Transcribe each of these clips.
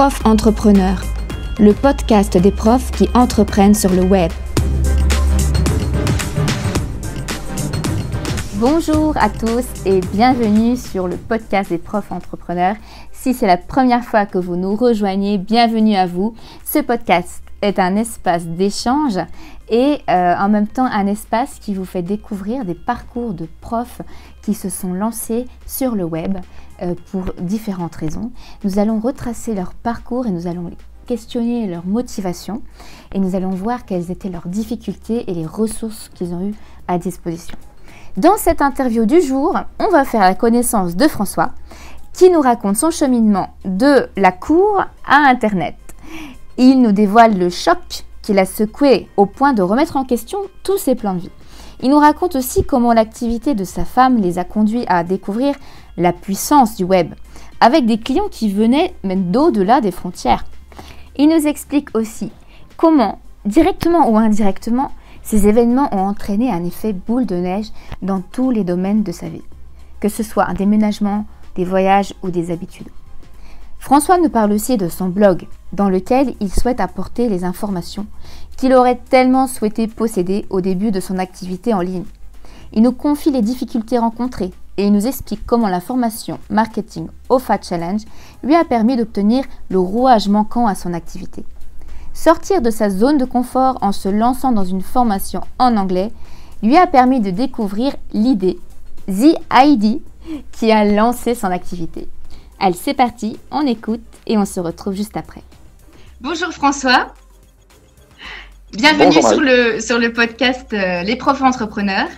Prof Entrepreneur, le podcast des profs qui entreprennent sur le web. Bonjour à tous et bienvenue sur le podcast des profs entrepreneurs. Si c'est la première fois que vous nous rejoignez, bienvenue à vous. Ce podcast est un espace d'échange et en même temps un espace qui vous fait découvrir des parcours de profs qui se sont lancés sur le web pour différentes raisons. Nous allons retracer leur parcours et nous allons questionner leur motivation et nous allons voir quelles étaient leurs difficultés et les ressources qu'ils ont eues à disposition. Dans cette interview du jour, on va faire la connaissance de François qui nous raconte son cheminement de la cour à Internet. Il nous dévoile le choc qu'il a secoué au point de remettre en question tous ses plans de vie. Il nous raconte aussi comment l'activité de sa femme les a conduits à découvrir la puissance du web, avec des clients qui venaient même d'au-delà des frontières. Il nous explique aussi comment, directement ou indirectement, ces événements ont entraîné un effet boule de neige dans tous les domaines de sa vie, que ce soit un déménagement, des voyages ou des habitudes. François nous parle aussi de son blog, dans lequel il souhaite apporter les informations qu'il aurait tellement souhaité posséder au début de son activité en ligne. Il nous confie les difficultés rencontrées et il nous explique comment la formation Marketing OFA Challenge lui a permis d'obtenir le rouage manquant à son activité. Sortir de sa zone de confort en se lançant dans une formation en anglais lui a permis de découvrir l'idée, The ID, qui a lancé son activité. Allez, c'est parti, on écoute et on se retrouve juste après. Bonjour François, bienvenue Bonjour, sur le podcast Les profs entrepreneurs.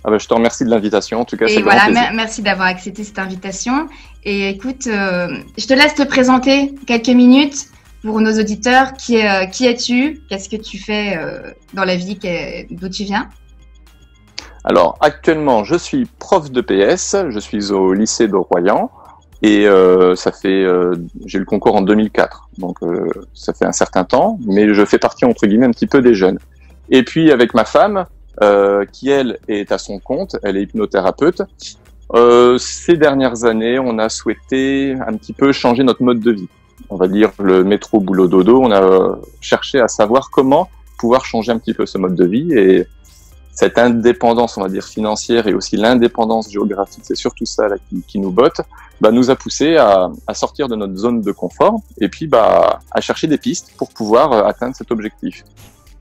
Je te remercie de l'invitation, en tout cas, et c'est voilà, grand plaisir. Merci d'avoir accepté cette invitation. Et écoute, je te laisse te présenter quelques minutes pour nos auditeurs. Qui es-tu? Qu'est-ce que tu fais dans la vie? D'où tu viens? Alors, actuellement, je suis prof de PS, je suis au lycée de Royan et j'ai eu le concours en 2004, donc ça fait un certain temps, mais je fais partie, entre guillemets, un petit peu des jeunes. Et puis, avec ma femme, qui, elle, est à son compte, elle est hypnothérapeute, ces dernières années, on a souhaité un petit peu changer notre mode de vie. On va dire le métro boulot dodo, on a cherché à savoir comment pouvoir changer un petit peu ce mode de vie et cette indépendance, on va dire financière et aussi l'indépendance géographique, c'est surtout ça là, qui nous botte, nous a poussé à sortir de notre zone de confort et puis à chercher des pistes pour pouvoir atteindre cet objectif.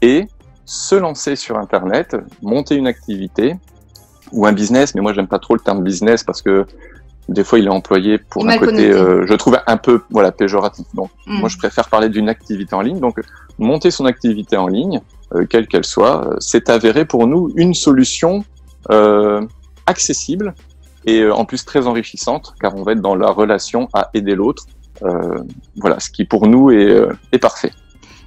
Et se lancer sur Internet, monter une activité ou un business, mais moi j'aime pas trop le terme business parce que des fois il est employé pour un côté, je trouve un peu péjoratif. Donc moi je préfère parler d'une activité en ligne. Donc monter son activité en ligne, quelle qu'elle soit, c'est avéré pour nous une solution accessible et en plus très enrichissante, car on va être dans la relation à aider l'autre. Ce qui pour nous est parfait.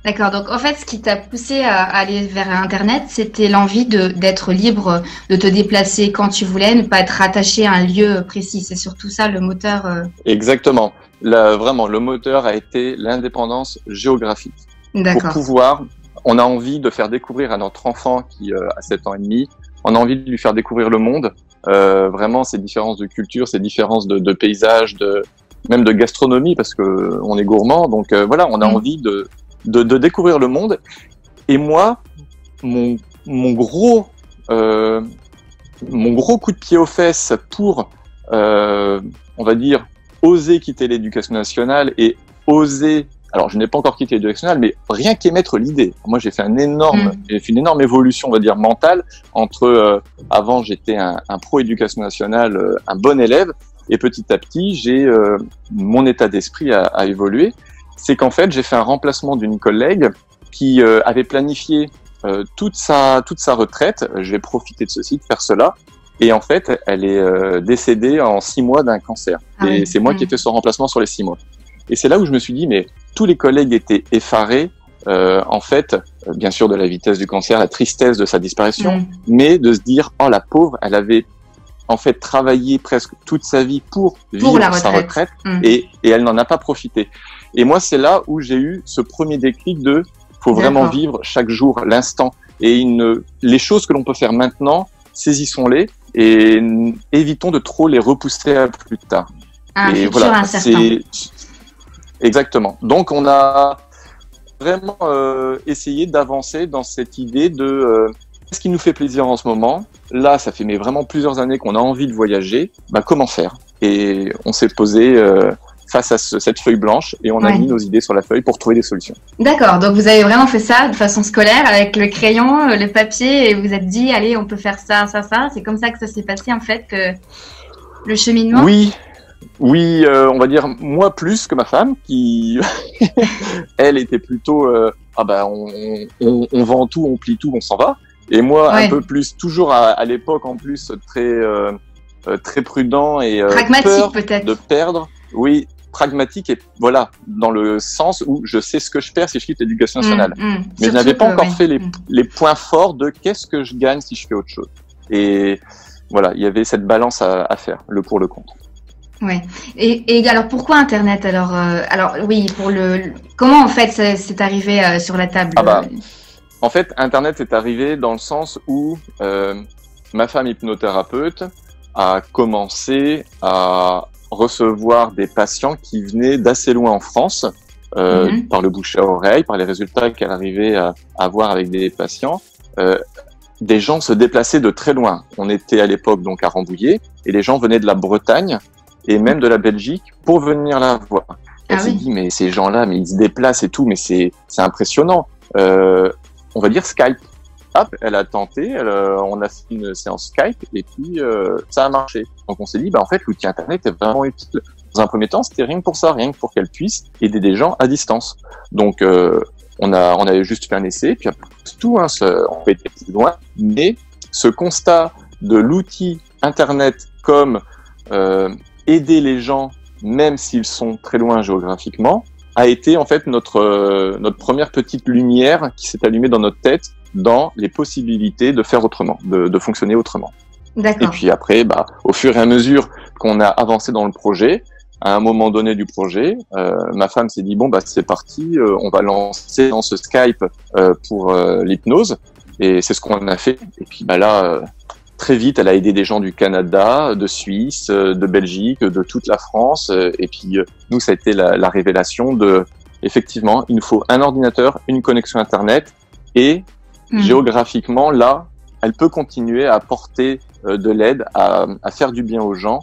D'accord, donc en fait ce qui t'a poussé à aller vers Internet, c'était l'envie d'être libre, de te déplacer quand tu voulais, ne pas être rattaché à un lieu précis. C'est surtout ça le moteur. Exactement. Vraiment, le moteur a été l'indépendance géographique. D'accord. Pour pouvoir, on a envie de faire découvrir à notre enfant qui a 7 ans et demi, on a envie de lui faire découvrir le monde, vraiment ces différences de culture, ces différences de paysage, même de gastronomie, parce que on est gourmand, donc on a envie de découvrir le monde. Et moi, mon gros coup de pied aux fesses pour, on va dire, oser quitter l'éducation nationale et oser. Alors, je n'ai pas encore quitté l'éducation nationale, mais rien qu'émettre l'idée. Moi, j'ai fait une énorme évolution, on va dire, mentale entre, avant, j'étais un pro éducation nationale, un bon élève, et petit à petit, mon état d'esprit a évolué. C'est qu'en fait, j'ai fait un remplacement d'une collègue qui avait planifié toute sa retraite. Je vais profiter de ceci, de faire cela. Et en fait, elle est décédée en 6 mois d'un cancer. Et c'est moi qui ai fait son remplacement sur les 6 mois. Et c'est là où je me suis dit, mais tous les collègues étaient effarés, en fait, bien sûr de la vitesse du cancer, la tristesse de sa disparition, mais de se dire, oh la pauvre, elle avait en fait travaillé presque toute sa vie pour vivre sa retraite et elle n'en a pas profité. Et moi, c'est là où j'ai eu ce premier déclic de faut vraiment vivre chaque jour l'instant et les choses que l'on peut faire maintenant, saisissons-les et évitons de trop les repousser à plus tard. Et voilà, Exactement. Donc, on a vraiment essayé d'avancer dans cette idée de qu'est-ce qui nous fait plaisir en ce moment. Là, ça fait mais vraiment plusieurs années qu'on a envie de voyager. Bah, comment faire? Et on s'est posé face à cette feuille blanche et on a mis nos idées sur la feuille pour trouver des solutions. D'accord. Donc, vous avez vraiment fait ça de façon scolaire avec le crayon, le papier et vous vous êtes dit, allez, on peut faire ça, ça, ça. C'est comme ça que ça s'est passé, en fait, le cheminement? Oui, on va dire moi plus que ma femme qui, elle était plutôt, on vend tout, on plie tout, on s'en va. Et moi un peu plus, toujours à l'époque en plus très prudent et pragmatique peur peut-être de perdre. Oui, pragmatique et voilà dans le sens où je sais ce que je perds si je quitte l'éducation nationale. Mais je n'avais pas encore fait les points forts de qu'est-ce que je gagne si je fais autre chose. Et voilà, il y avait cette balance à faire, le pour le contre. Ouais. Et alors pourquoi Internet alors oui comment en fait c'est arrivé sur la table? En fait Internet est arrivé dans le sens où ma femme hypnothérapeute a commencé à recevoir des patients qui venaient d'assez loin en France par le bouche à oreille, par les résultats qu'elle arrivait à avoir avec des patients. Des gens se déplaçaient de très loin. On était à l'époque donc à Rambouillet et les gens venaient de la Bretagne et même de la Belgique pour venir la voir. Elle s'est dit, mais ces gens-là, mais ils se déplacent et tout, mais c'est impressionnant. On va dire Skype. Hop, elle a tenté, on a fait une séance Skype et puis ça a marché. Donc on s'est dit, en fait, l'outil Internet est vraiment utile. Dans un premier temps, c'était rien que pour ça, rien que pour qu'elle puisse aider des gens à distance. Donc on avait juste fait un essai, puis après c'est tout, on peut être plus loin, mais ce constat de l'outil Internet comme aider les gens, même s'ils sont très loin géographiquement, a été en fait notre première petite lumière qui s'est allumée dans notre tête dans les possibilités de faire autrement, de fonctionner autrement. D'accord. Et puis après, au fur et à mesure qu'on a avancé dans le projet, à un moment donné du projet, ma femme s'est dit c'est parti, on va lancer dans ce Skype pour l'hypnose, et c'est ce qu'on a fait. Et puis là, très vite, elle a aidé des gens du Canada, de Suisse, de Belgique, de toute la France. Et puis, nous, ça a été la révélation de, effectivement, il nous faut un ordinateur, une connexion Internet et géographiquement, là, elle peut continuer à apporter de l'aide, à faire du bien aux gens,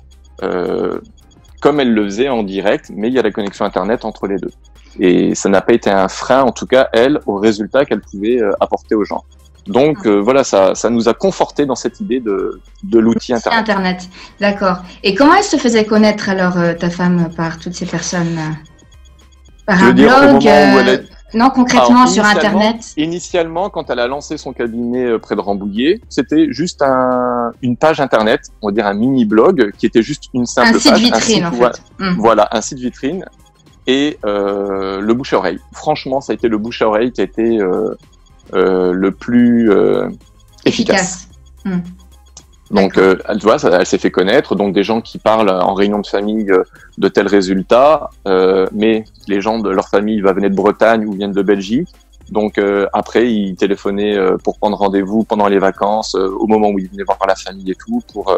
comme elle le faisait en direct, mais il y a la connexion Internet entre les deux. Et ça n'a pas été un frein, en tout cas, elle, au résultat qu'elle pouvait apporter aux gens. Donc voilà, ça nous a conforté dans cette idée de l'outil Internet. Internet, d'accord. Et comment elle se faisait connaître alors ta femme par toutes ces personnes? Par un blog Non, concrètement sur Internet. Initialement, quand elle a lancé son cabinet près de Rambouillet, c'était juste une page Internet, on va dire un mini blog qui était juste une simple page. Un site vitrine en fait. Voilà, un site vitrine et le bouche à oreille. Franchement, ça a été le bouche à oreille qui a été le plus efficace. Donc, elle s'est fait connaître. Donc, des gens qui parlent en réunion de famille de tels résultats, mais les gens de leur famille venaient de Bretagne ou viennent de Belgique. Donc, après, ils téléphonaient pour prendre rendez-vous pendant les vacances, au moment où ils venaient voir la famille et tout, pour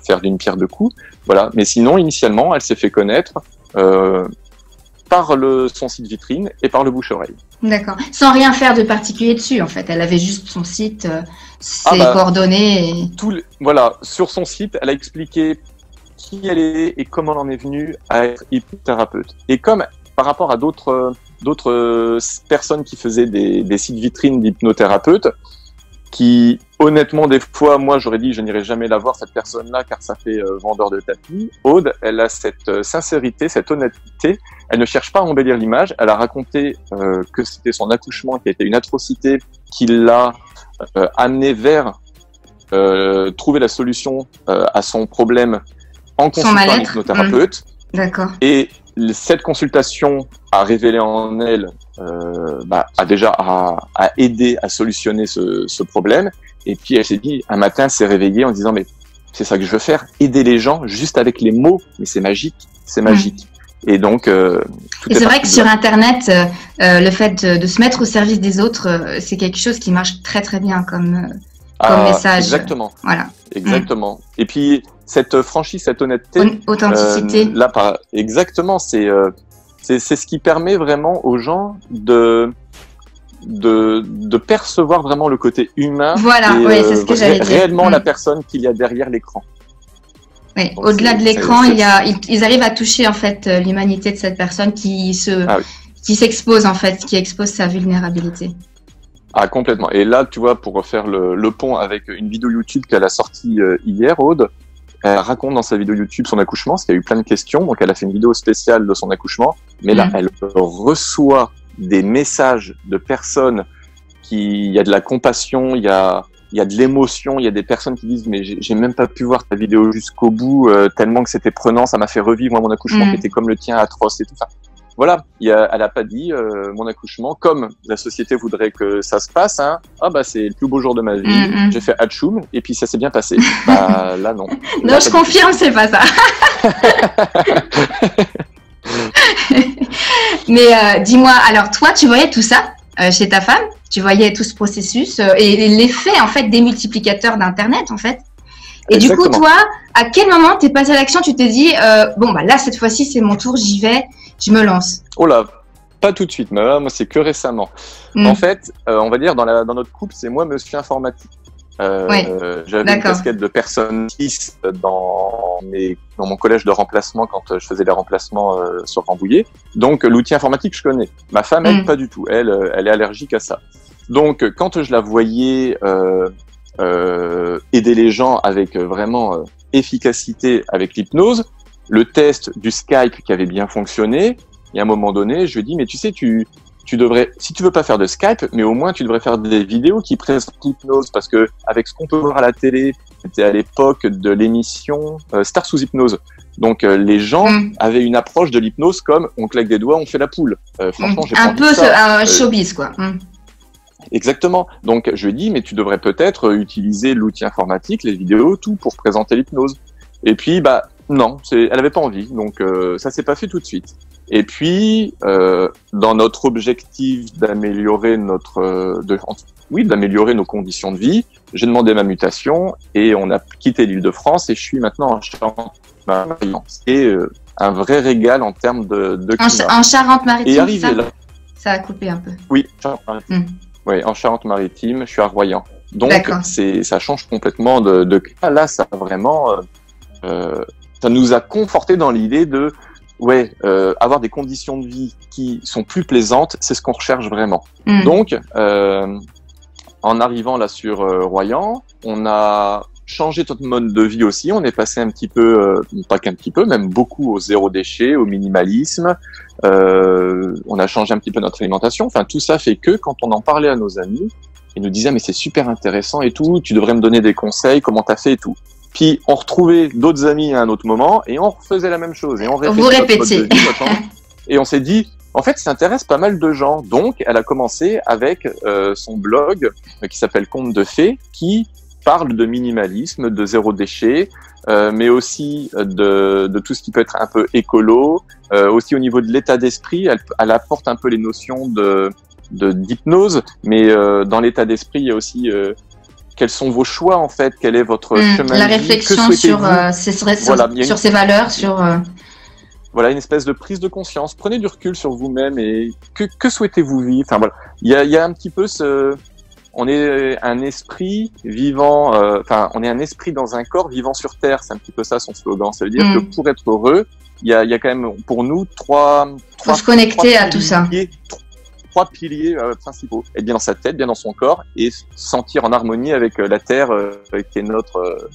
faire d'une pierre deux coups. Voilà. Mais sinon, initialement, elle s'est fait connaître par son site vitrine et par le bouche-oreille. D'accord. Sans rien faire de particulier dessus, en fait. Elle avait juste son site, ses coordonnées. Voilà. Sur son site, elle a expliqué qui elle est et comment elle en est venue à être hypnothérapeute. Et comme par rapport à d'autres personnes qui faisaient des sites vitrines d'hypnothérapeutes, qui honnêtement des fois moi j'aurais dit je n'irai jamais la voir cette personne-là car ça fait vendeur de tapis. Aude, elle a cette sincérité, cette honnêteté, elle ne cherche pas à embellir l'image, elle a raconté que c'était son accouchement qui a été une atrocité qui l'a amené vers trouver la solution à son problème en consultant un hypnothérapeute. D'accord. Et cette consultation a révélé en elle, a déjà à aider à solutionner ce problème. Et puis elle s'est dit, un matin, elle s'est réveillée en disant, mais c'est ça que je veux faire, aider les gens juste avec les mots. Mais c'est magique, c'est magique. Et donc, et c'est vrai que sur Internet, le fait de se mettre au service des autres, c'est quelque chose qui marche très très bien comme message. Exactement. Voilà. Exactement. Et puis cette franchise, cette honnêteté, authenticité. Exactement, c'est C'est ce qui permet vraiment aux gens de percevoir vraiment le côté humain. Voilà, et, oui, c'est ce que j'allais dire. Réellement la personne qu'il y a derrière l'écran. Oui, au-delà de l'écran, ils arrivent à toucher en fait l'humanité de cette personne qui s'expose en fait, qui expose sa vulnérabilité. Ah, complètement. Et là, tu vois, pour faire le pont avec une vidéo YouTube qu'elle a sortie hier, Aude, elle raconte dans sa vidéo YouTube son accouchement, parce qu'il y a eu plein de questions, donc elle a fait une vidéo spéciale de son accouchement, mais là, elle reçoit des messages de personnes il y a de la compassion, il y a de l'émotion, il y a des personnes qui disent mais j'ai même pas pu voir ta vidéo jusqu'au bout, tellement que c'était prenant, ça m'a fait revivre moi, mon accouchement qui était comme le tien, atroce et tout ça. Voilà, elle a pas dit mon accouchement comme la société voudrait que ça se passe, hein. Ah bah c'est le plus beau jour de ma vie, j'ai fait atchoum et puis ça s'est bien passé. Bah là non. Non, là, je confirme, c'est pas ça. Mais dis-moi, alors toi, tu voyais tout ça chez ta femme? Tu voyais tout ce processus et l'effet en fait démultiplicateur d'Internet en fait. Et exactement. Du coup, toi, à quel moment t'es passé à l'action? Tu t'es dit bon bah là cette fois-ci c'est mon tour, j'y vais, je me lance. Oh là, pas tout de suite, mais moi c'est que récemment. En fait, on va dire dans notre couple, c'est moi monsieur informatique. J'avais une casquette de personne 10 dans mon collège de remplacement quand je faisais les remplacements sur Rambouillet. Donc l'outil informatique je connais. Ma femme elle pas du tout. Elle est allergique à ça. Donc quand je la voyais aider les gens avec vraiment efficacité avec l'hypnose, le test du Skype qui avait bien fonctionné, et à un moment donné je lui ai dit mais tu sais tu devrais, si tu veux pas faire de Skype, mais au moins tu devrais faire des vidéos qui présentent l'hypnose, parce que avec ce qu'on peut voir à la télé, c'était à l'époque de l'émission Star sous hypnose. Donc les gens avaient une approche de l'hypnose comme on claque des doigts, on fait la poule. Franchement, j'ai un peu un showbiz quoi. Exactement. Donc je lui ai dit mais tu devrais peut-être utiliser l'outil informatique, les vidéos, tout pour présenter l'hypnose. Et puis bah non, elle avait pas envie, donc ça s'est pas fait tout de suite. Et puis, dans notre objectif d'améliorer d'améliorer nos conditions de vie, j'ai demandé ma mutation et on a quitté l'Île-de-France et je suis maintenant en Charente-Maritime. C'est un vrai régal en termes de climat. En Charente-Maritime, et arrivé là, ça a coupé un peu. Oui, Charente-Maritime. Oui, en Charente-Maritime, je suis à Royan. Donc, ça change complètement de climat. Là, ça a vraiment, ça nous a conforté dans l'idée de avoir des conditions de vie qui sont plus plaisantes, c'est ce qu'on recherche vraiment. Donc, en arrivant là sur Royan, on a changé notre mode de vie aussi. On est passé un petit peu, pas qu'un petit peu, même beaucoup au zéro déchet, au minimalisme. On a changé un petit peu notre alimentation. Enfin, tout ça fait que quand on en parlait à nos amis, ils nous disaient mais c'est super intéressant et tout. Tu devrais me donner des conseils. Comment t'as fait et tout. Puis on retrouvait d'autres amis à un autre moment et on refaisait la même chose et on répétait. Et on s'est dit, en fait, ça intéresse pas mal de gens. Donc, elle a commencé avec son blog qui s'appelle Conte de Fées, qui parle de minimalisme, de zéro déchet, mais aussi de tout ce qui peut être un peu écolo. Aussi au niveau de l'état d'esprit, elle apporte un peu les notions d'hypnose, mais dans l'état d'esprit, il y a aussi quels sont vos choix en fait, quel est votre chemin la de vie, réflexion sur ses valeurs, sur voilà, une espèce de prise de conscience. Prenez du recul sur vous-même et que souhaitez-vous vivre. Enfin voilà, il y a un petit peu on est un esprit vivant, on est un esprit dans un corps vivant sur terre. C'est un petit peu ça son slogan. Ça veut dire que pour être heureux, il y a quand même pour nous faut se connecter à tout ça. Trois piliers principaux. Être bien dans sa tête, bien dans son corps et sentir en harmonie avec la terre qui est notre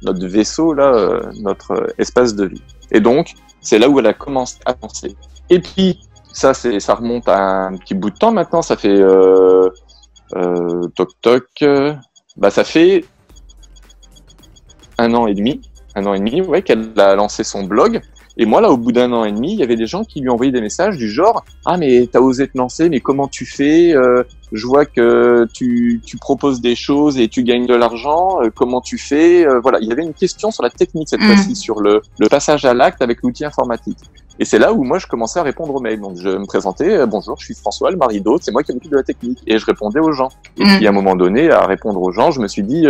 vaisseau, là, notre espace de vie. Et donc, c'est là où elle a commencé à penser. Et puis, ça remonte à un petit bout de temps maintenant. Ça fait ça fait un an et demi, qu'elle a lancé son blog. Et moi, là, au bout d'un an et demi, il y avait des gens qui lui envoyaient des messages du genre « Ah, mais t'as osé te lancer, mais comment tu fais je vois que tu proposes des choses et tu gagnes de l'argent. Comment tu fais ?» Voilà, il y avait une question sur la technique cette fois-ci, sur le passage à l'acte avec l'outil informatique. Et c'est là où moi je commençais à répondre aux mails. Donc je me présentais, bonjour, je suis François, le mari d'Aude, c'est moi qui m'occupe de la technique. Et je répondais aux gens. Et puis à un moment donné, à répondre aux gens, je me suis dit,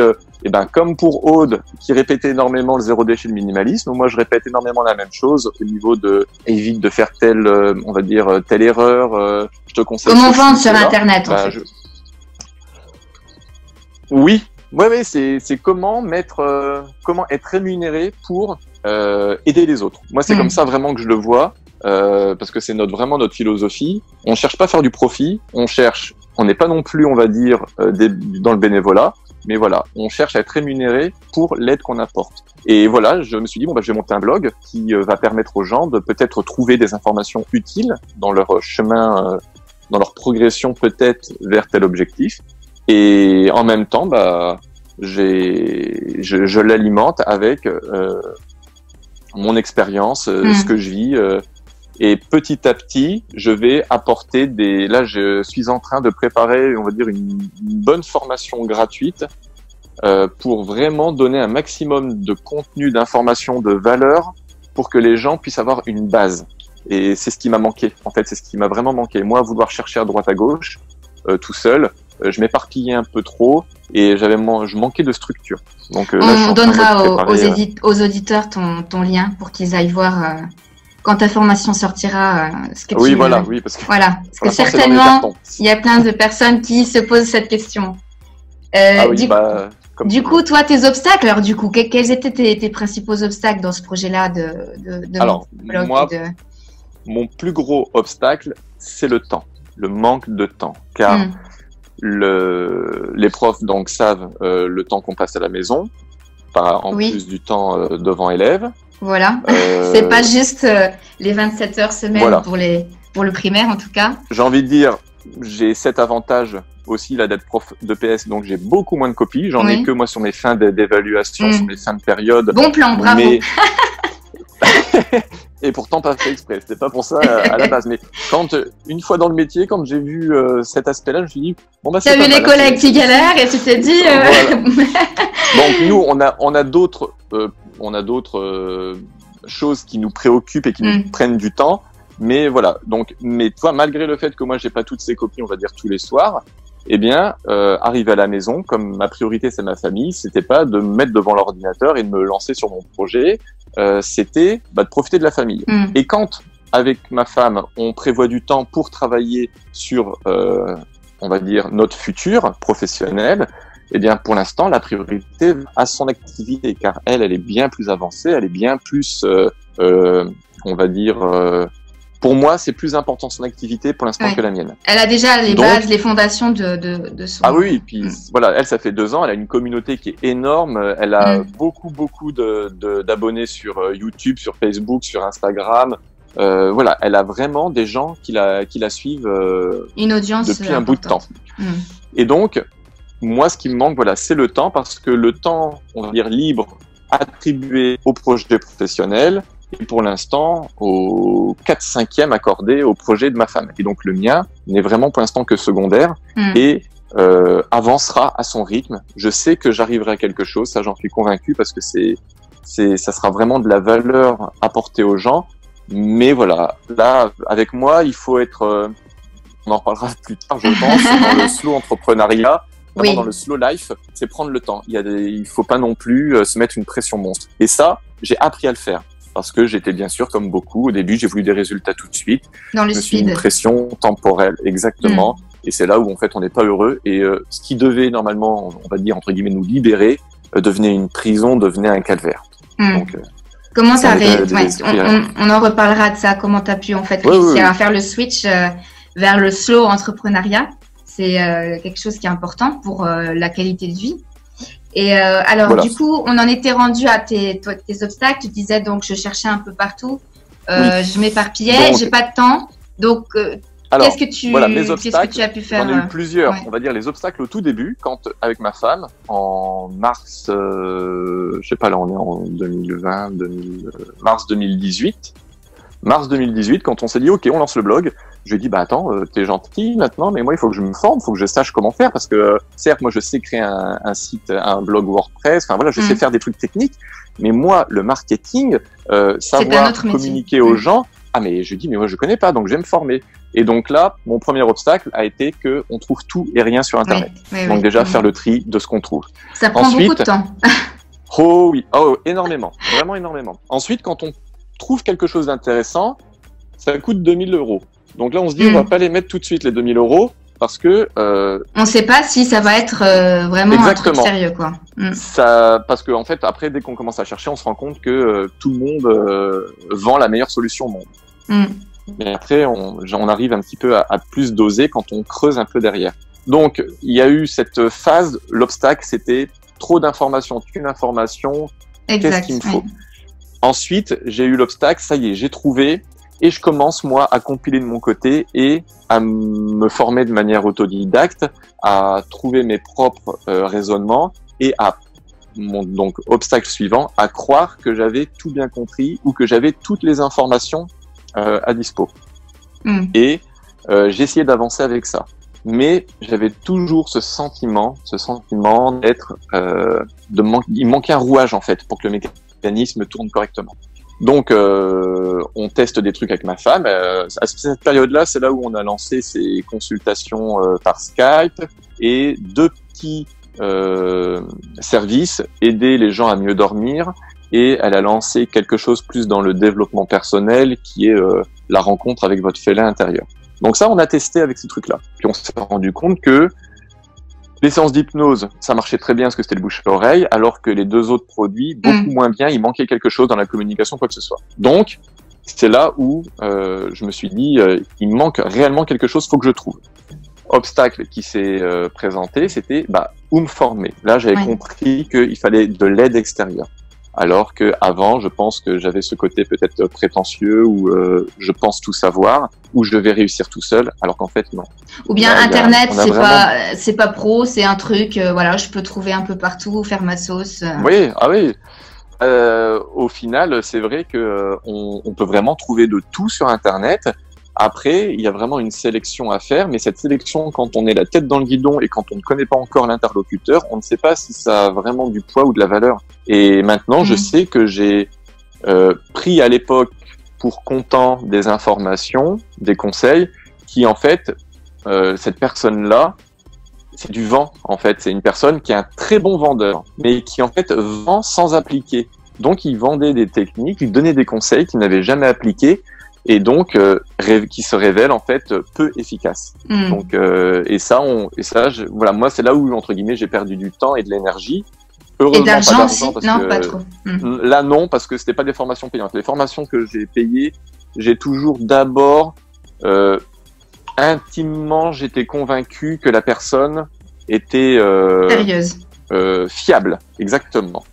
comme pour Aude, qui répétait énormément le zéro déchet, le minimalisme, moi je répète énormément la même chose au niveau de évite de faire telle, on va dire, telle erreur. Je te conseille. Comment vendre sur Internet en fait. Oui, ouais, c'est comment être rémunéré pour aider les autres. Moi, c'est comme ça vraiment que je le vois, parce que c'est vraiment notre philosophie. On cherche pas à faire du profit, on n'est pas non plus, on va dire, dans le bénévolat, mais voilà, on cherche à être rémunéré pour l'aide qu'on apporte. Et voilà, je me suis dit, je vais monter un blog qui va permettre aux gens de peut-être trouver des informations utiles dans leur chemin, dans leur progression peut-être vers tel objectif. Et en même temps, je l'alimente avec mon expérience, ce que je vis, et petit à petit, je vais apporter là, je suis en train de préparer, on va dire, une bonne formation gratuite pour vraiment donner un maximum de contenu, d'informations, de valeur, pour que les gens puissent avoir une base. Et c'est ce qui m'a manqué. En fait, c'est ce qui m'a vraiment manqué. Moi, vouloir chercher à droite à gauche, tout seul, je m'éparpillais un peu trop et je manquais de structure. Donc, on donnera aux auditeurs ton lien pour qu'ils aillent voir quand ta formation sortira. Ce que oui, voilà, oui, parce que parce que certainement il y a plein de personnes qui se posent cette question. Du coup, toi, tes obstacles, alors du coup, quels étaient tes principaux obstacles dans ce projet-là Alors, moi, mon plus gros obstacle, c'est le temps, le manque de temps, car les profs donc savent le temps qu'on passe à la maison, plus du temps devant élèves. Voilà, c'est pas juste les 27 heures semaine pour le primaire en tout cas. J'ai envie de dire, j'ai cet avantage aussi là d'être prof de PS, donc j'ai beaucoup moins de copies. J'en ai que moi sur mes fins d'évaluation, sur mes fins de période. Bon plan, bravo. Et pourtant pas fait exprès, c'était pas pour ça à la base. Mais une fois dans le métier, quand j'ai vu cet aspect-là, je me suis dit t'as vu les collègues qui galèrent et tu t'es dit. Donc nous, on a d'autres choses qui nous préoccupent et qui nous prennent du temps. Mais voilà. Donc, toi, malgré le fait que moi j'ai pas toutes ces copies, on va dire tous les soirs, arriver à la maison, comme ma priorité c'est ma famille, c'était pas de me mettre devant l'ordinateur et de me lancer sur mon projet. C'était de profiter de la famille. Et quand, avec ma femme, on prévoit du temps pour travailler sur, on va dire, notre futur professionnel, pour l'instant, la priorité à son activité, car elle est bien plus avancée, elle est bien plus, on va dire, pour moi, c'est plus important son activité pour l'instant que la mienne. Elle a déjà les bases, les fondations de son... Ah oui, et puis voilà, elle, ça fait 2 ans, elle a une communauté qui est énorme, elle a beaucoup d'abonnés sur YouTube, sur Facebook, sur Instagram. Elle a vraiment des gens qui la suivent une audience depuis un bout de temps. Et donc, moi, ce qui me manque, c'est le temps, parce que le temps, on va dire, libre, attribué au projet professionnel, et pour l'instant au 4/5e accordé au projet de ma femme. Et donc le mien n'est vraiment pour l'instant que secondaire et avancera à son rythme. Je sais que j'arriverai à quelque chose, ça j'en suis convaincu, parce que ça sera vraiment de la valeur apportée aux gens. Mais voilà, là avec moi il faut être, on en reparlera plus tard je pense, dans le slow entrepreneuriat. Dans le slow life, c'est prendre le temps. Il faut pas non plus se mettre une pression monstre. Et ça, j'ai appris à le faire. Parce que j'étais bien sûr, comme beaucoup, au début, j'ai voulu des résultats tout de suite. Dans le speed. Je me suis une pression temporelle, exactement. Et c'est là où, en fait, on n'est pas heureux. Et ce qui devait, normalement, on va dire, entre guillemets, nous libérer, devenait une prison, devenait un calvaire. Donc, comment t'as on en reparlera de ça. Comment t'as pu, en fait, réussir à faire le switch vers le slow entrepreneuriat. C'est quelque chose qui est important pour la qualité de vie. Et du coup, on en était rendu à tes obstacles. Tu disais donc, je cherchais un peu partout, je m'éparpillais, j'ai pas de temps. Donc, qu'est-ce que tu as pu faire? J'en ai eu plusieurs. On va dire les obstacles au tout début, quand avec ma femme, en mars, je sais pas, là on est en 2020, mars 2018. Mars 2018, quand on s'est dit, ok, on lance le blog, je lui ai dit, attends, t'es gentil maintenant, mais moi, il faut que je me forme, il faut que je sache comment faire, parce que, certes, moi, je sais créer un site, un blog WordPress, je sais faire des trucs techniques, mais moi, le marketing, savoir communiquer aux gens, Ah, mais je dis, mais moi, je connais pas, donc je vais me former. Et donc là, mon premier obstacle a été que on trouve tout et rien sur Internet. Donc déjà, faire le tri de ce qu'on trouve. Ça prend beaucoup de temps. Oh oui, oh, énormément, vraiment énormément. Ensuite, quand on trouve quelque chose d'intéressant, ça coûte 2000 €. Donc là, on se dit, on va pas les mettre tout de suite, les 2000 € parce que on sait pas si ça va être vraiment exactement. Un truc sérieux, quoi. Ça, parce que en fait, après, dès qu'on commence à chercher, on se rend compte que tout le monde vend la meilleure solution au monde. Mais après, on arrive un petit peu à plus doser quand on creuse un peu derrière. Donc, il y a eu cette phase. L'obstacle, c'était trop d'informations, qu'une information. Qu'est-ce qu'il me faut? Ensuite, j'ai eu l'obstacle. Ça y est, j'ai trouvé. Et je commence, moi, à compiler de mon côté et à me former de manière autodidacte, à trouver mes propres raisonnements et à donc, obstacle suivant, à croire que j'avais tout bien compris ou que j'avais toutes les informations à dispo. Et j'ai essayé d'avancer avec ça. Mais j'avais toujours ce sentiment d'être, il manquait un rouage, en fait, pour que le mécanisme tourne correctement. Donc, on teste des trucs avec ma femme. À cette période-là, c'est là où on a lancé ces consultations par Skype et 2 petits services, aider les gens à mieux dormir. Et elle a lancé quelque chose plus dans le développement personnel, qui est la rencontre avec votre félin intérieur. Donc ça, on a testé avec ces trucs-là. Puis on s'est rendu compte que les séances d'hypnose, ça marchait très bien parce que c'était le bouche à oreille, alors que les 2 autres produits, beaucoup moins bien, il manquait quelque chose dans la communication, quoi que ce soit. Donc, c'est là où je me suis dit, il manque réellement quelque chose, faut que je trouve. Obstacle qui s'est présenté, c'était où me former. Là, j'avais compris qu'il fallait de l'aide extérieure. Alors que avant, je pense que j'avais ce côté peut-être prétentieux où je pense tout savoir, où je vais réussir tout seul, alors qu'en fait non. Ou bien Internet, c'est pas pro, c'est un truc, voilà, je peux trouver un peu partout, faire ma sauce. Oui, au final, c'est vrai que on peut vraiment trouver de tout sur Internet. Après, il y a vraiment une sélection à faire, mais cette sélection, quand on est la tête dans le guidon et quand on ne connaît pas encore l'interlocuteur, on ne sait pas si ça a vraiment du poids ou de la valeur. Et maintenant, je sais que j'ai pris à l'époque pour comptant des informations, des conseils, qui en fait, cette personne-là, c'est du vent, en fait. C'est une personne qui est un très bon vendeur, mais qui en fait vend sans appliquer. Donc, il vendait des techniques, il donnait des conseils qu'il n'avait jamais appliqués, et donc qui se révèlent en fait peu efficaces. Donc voilà, moi c'est là où entre guillemets j'ai perdu du temps et de l'énergie. Heureusement, et d'argent aussi, non, pas trop. Là non, parce que c'était pas des formations payantes. Les formations que j'ai payées, j'ai toujours d'abord intimement j'étais convaincu que la personne était sérieuse, fiable, exactement.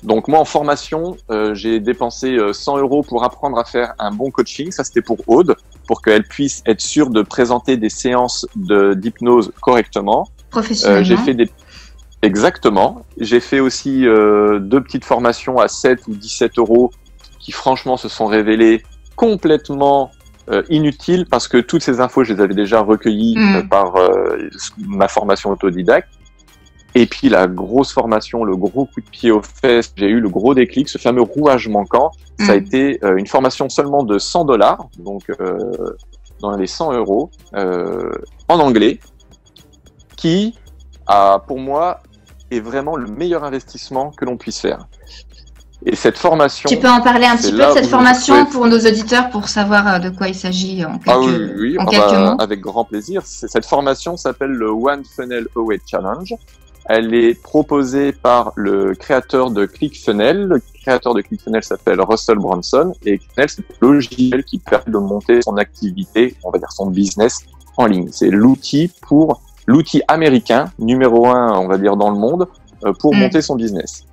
Donc moi en formation, j'ai dépensé 100 € pour apprendre à faire un bon coaching. Ça c'était pour Aude, pour qu'elle puisse être sûre de présenter des séances d'hypnose correctement. Professionnellement. Exactement. J'ai fait aussi 2 petites formations à 7 ou 17 € qui franchement se sont révélées complètement inutiles parce que toutes ces infos je les avais déjà recueillies par ma formation autodidacte. Et puis la grosse formation, le gros coup de pied aux fesses, j'ai eu le gros déclic, ce fameux rouage manquant, ça a été une formation seulement de 100 $, donc dans les 100 €, en anglais, qui, pour moi, est vraiment le meilleur investissement que l'on puisse faire. Et cette formation... Tu peux en parler un petit peu de cette formation pour nos auditeurs, pour savoir de quoi il s'agit en quelques mots. Avec grand plaisir. Cette formation s'appelle le One Funnel Away Challenge. Elle est proposée par le créateur de ClickFunnels. Le créateur de ClickFunnels s'appelle Russell Brunson. Et ClickFunnels, c'est le logiciel qui permet de monter son activité, on va dire son business, en ligne. C'est l'outil américain, numéro 1, on va dire, dans le monde, pour monter son business.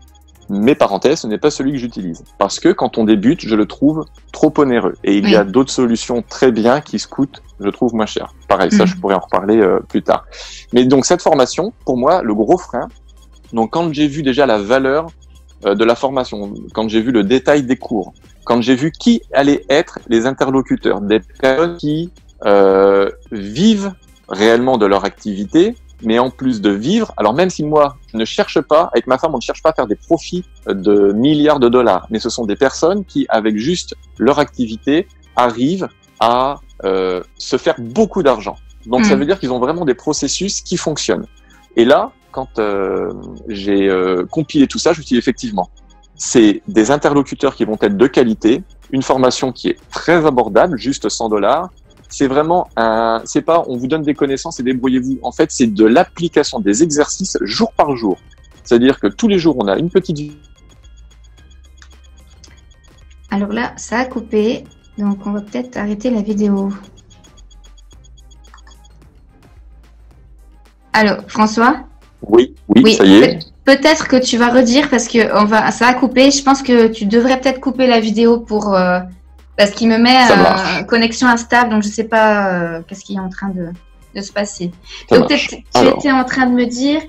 Mais parenthèse, ce n'est pas celui que j'utilise. Parce que quand on débute, je le trouve trop onéreux. Et il y a d'autres solutions très bien qui se coûtent, je trouve, moins cher. Pareil, ça, je pourrais en reparler plus tard. Mais donc, cette formation, pour moi, le gros frein, donc quand j'ai vu déjà la valeur de la formation, quand j'ai vu le détail des cours, quand j'ai vu qui allaient être les interlocuteurs, des personnes qui vivent réellement de leur activité, mais en plus de vivre, alors même si moi, je ne cherche pas, avec ma femme, on ne cherche pas à faire des profits de milliards de dollars, mais ce sont des personnes qui, avec juste leur activité, arrivent à se faire beaucoup d'argent. Donc ça veut dire qu'ils ont vraiment des processus qui fonctionnent. Et là, quand j'ai compilé tout ça, je me suis dit effectivement, c'est des interlocuteurs qui vont être de qualité, une formation qui est très abordable, juste $100. C'est vraiment c'est pas on vous donne des connaissances et débrouillez-vous. En fait, c'est de l'application des exercices jour par jour. C'est-à-dire que tous les jours, on a une petite. Alors là, ça a coupé, donc on va peut-être arrêter la vidéo. Allô, François? Oui, ça y est. Peut-être que tu vas redire parce que ça a coupé. Je pense que tu devrais peut-être couper la vidéo parce qu'il me met connexion instable, donc je ne sais pas qu'est-ce qui est en train de se passer. Donc tu étais en train de me dire,